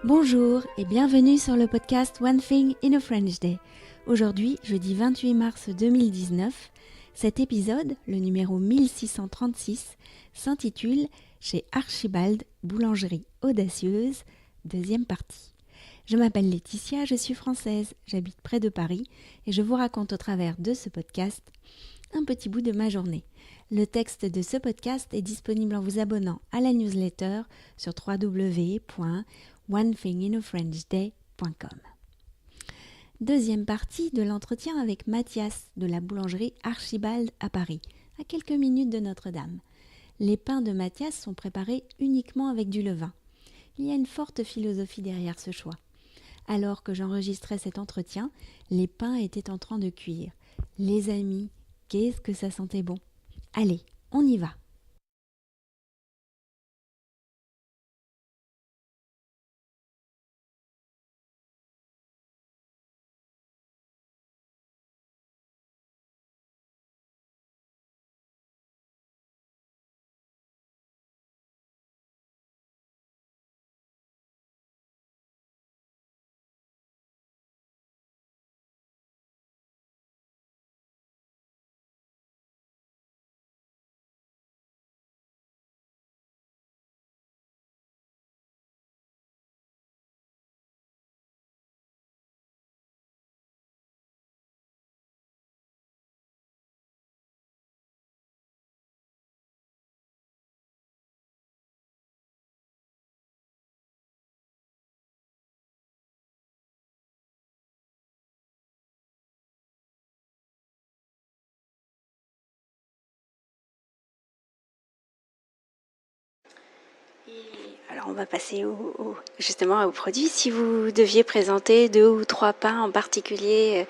Bonjour et bienvenue sur le podcast One Thing in a French Day. Aujourd'hui, jeudi 28 mars 2019, cet épisode, le numéro 1636, s'intitule « Chez Archibald, boulangerie audacieuse », deuxième partie. Je m'appelle Laetitia, je suis française, j'habite près de Paris et je vous raconte au travers de ce podcast un petit bout de ma journée. Le texte de ce podcast est disponible en vous abonnant à la newsletter sur www.onethinginafrenchday.com. Deuxième partie de l'entretien avec Mathias de la boulangerie Archibald à Paris, à quelques minutes de Notre-Dame. Les pains de Mathias sont préparés uniquement avec du levain. Il y a une forte philosophie derrière ce choix. Alors que j'enregistrais cet entretien, les pains étaient en train de cuire. Les amis, qu'est-ce que ça sentait bon! Allez, on y va! Alors on va passer justement aux produits. Si vous deviez présenter 2 ou 3 pains en particulier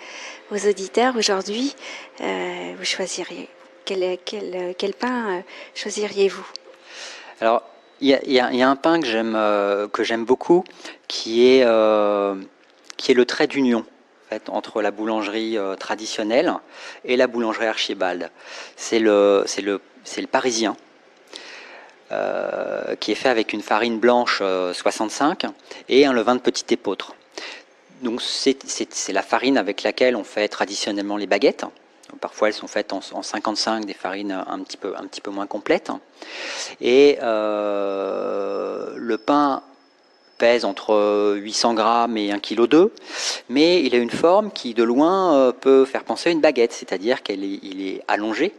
aux auditeurs aujourd'hui, vous choisiriez quel pain choisiriez-vous? Alors, il y a un pain que j'aime beaucoup, qui est le trait d'union en fait, entre la boulangerie traditionnelle et la boulangerie Archibald. C'est le parisien, qui est fait avec une farine blanche 65 et un levain de petit épeautre. Donc c'est la farine avec laquelle on fait traditionnellement les baguettes. Parfois elles sont faites en 55, des farines un petit peu moins complètes. Et le pain pèse entre 800 grammes et 1,2 kg, mais il a une forme qui de loin peut faire penser à une baguette, c'est-à-dire qu'il est allongé,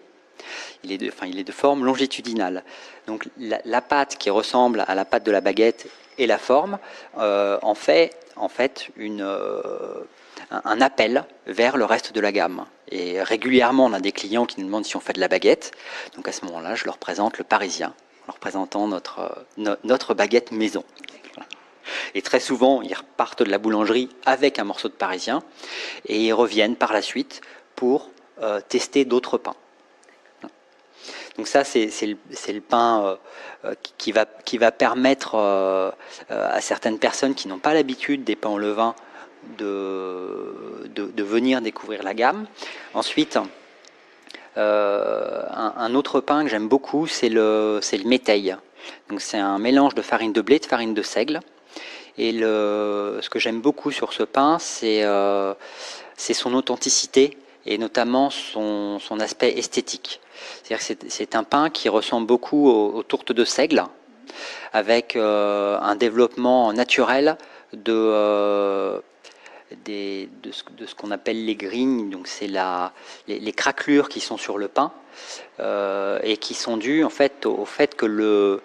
il est de forme longitudinale. Donc la pâte qui ressemble à la pâte de la baguette et la forme en fait un appel vers le reste de la gamme. Et régulièrement, on a des clients qui nous demandent si on fait de la baguette. Donc à ce moment-là, je leur présente le parisien, en leur présentant notre baguette maison. Et très souvent, ils repartent de la boulangerie avec un morceau de parisien et ils reviennent par la suite pour tester d'autres pains. Donc ça, c'est le pain qui va permettre à certaines personnes qui n'ont pas l'habitude des pains au levain de venir découvrir la gamme. Ensuite, un autre pain que j'aime beaucoup, c'est le méteil. Donc c'est un mélange de farine de blé et de farine de seigle. Et ce que j'aime beaucoup sur ce pain, c'est son authenticité et notamment son aspect esthétique. C'est-à-dire que c'est un pain qui ressemble beaucoup aux tourtes de seigle, avec un développement naturel de ce qu'on appelle les grignes, donc c'est les craquelures qui sont sur le pain et qui sont dues en fait au fait que le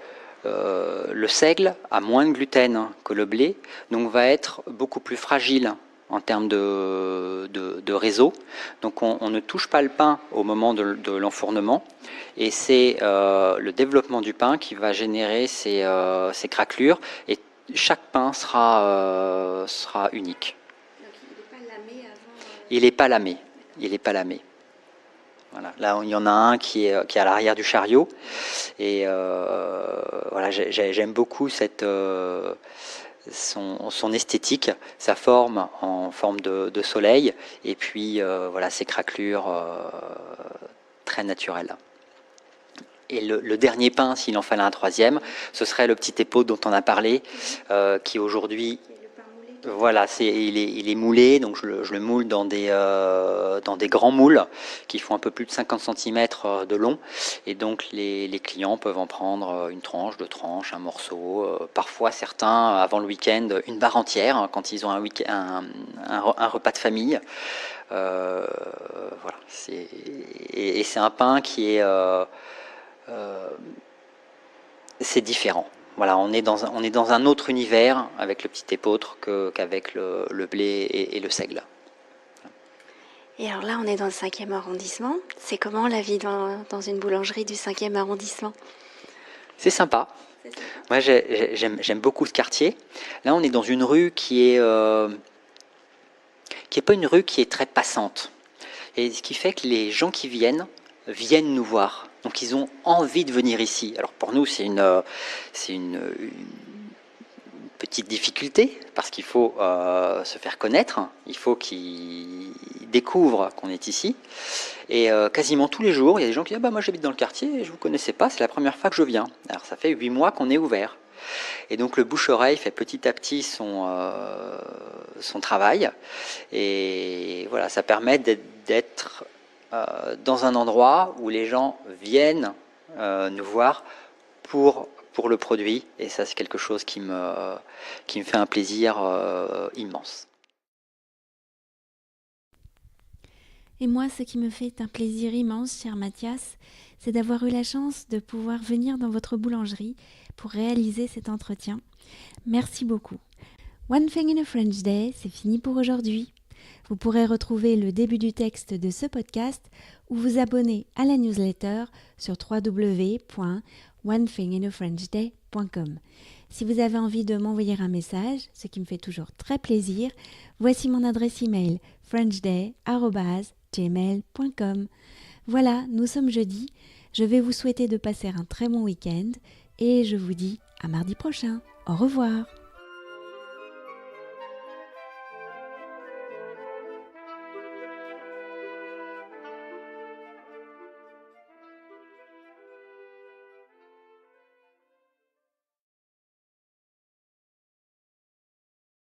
seigle a moins de gluten que le blé, donc va être beaucoup plus fragile en termes de réseau. Donc on ne touche pas le pain au moment de l'enfournement, et c'est le développement du pain qui va générer ces craquelures, et chaque pain sera unique. Il n'est pas lamé. Il n'est pas lamé. Voilà. Là, il y en a un qui est à l'arrière du chariot. Et voilà, j'aime beaucoup son esthétique, sa forme en forme de soleil, et puis voilà, ses craquelures très naturelles. Et le dernier pain, s'il en fallait un troisième, ce serait le petit épeautre dont on a parlé, qui aujourd'hui, voilà, il est moulé, donc je le moule dans des grands moules qui font un peu plus de 50 cm de long. Et donc les clients peuvent en prendre une tranche, deux tranches, un morceau. Parfois certains, avant le week-end, une barre entière, hein, quand ils ont un repas de famille. Voilà, et c'est un pain qui est... c'est différent. Voilà, on est dans un autre univers avec le petit épeautre qu'avec le blé et le seigle. Et alors là, on est dans le 5e arrondissement. C'est comment la vie dans une boulangerie du 5e arrondissement? C'est sympa. Moi, j'aime beaucoup ce quartier. Là, on est dans une rue qui est pas une rue qui est très passante. Et ce qui fait que les gens qui viennent nous voir. Donc ils ont envie de venir ici. Alors pour nous, c'est une petite difficulté parce qu'il faut se faire connaître. Il faut qu'ils découvrent qu'on est ici. Et quasiment tous les jours, il y a des gens qui disent moi j'habite dans le quartier et je ne vous connaissais pas, c'est la première fois que je viens. Alors ça fait 8 mois qu'on est ouvert. Et donc le bouche-oreille fait petit à petit son travail. Et voilà, ça permet d'être dans un endroit où les gens viennent nous voir pour le produit. Et ça, c'est quelque chose qui me fait un plaisir immense. Et moi, ce qui me fait un plaisir immense, cher Mathias, c'est d'avoir eu la chance de pouvoir venir dans votre boulangerie pour réaliser cet entretien. Merci beaucoup. One Thing in a French Day, c'est fini pour aujourd'hui. Vous pourrez retrouver le début du texte de ce podcast ou vous abonner à la newsletter sur www.onethinginafrenchday.com. Si vous avez envie de m'envoyer un message, ce qui me fait toujours très plaisir, voici mon adresse email frenchday@gmail.com. Voilà, nous sommes jeudi. Je vais vous souhaiter de passer un très bon week-end et je vous dis à mardi prochain. Au revoir.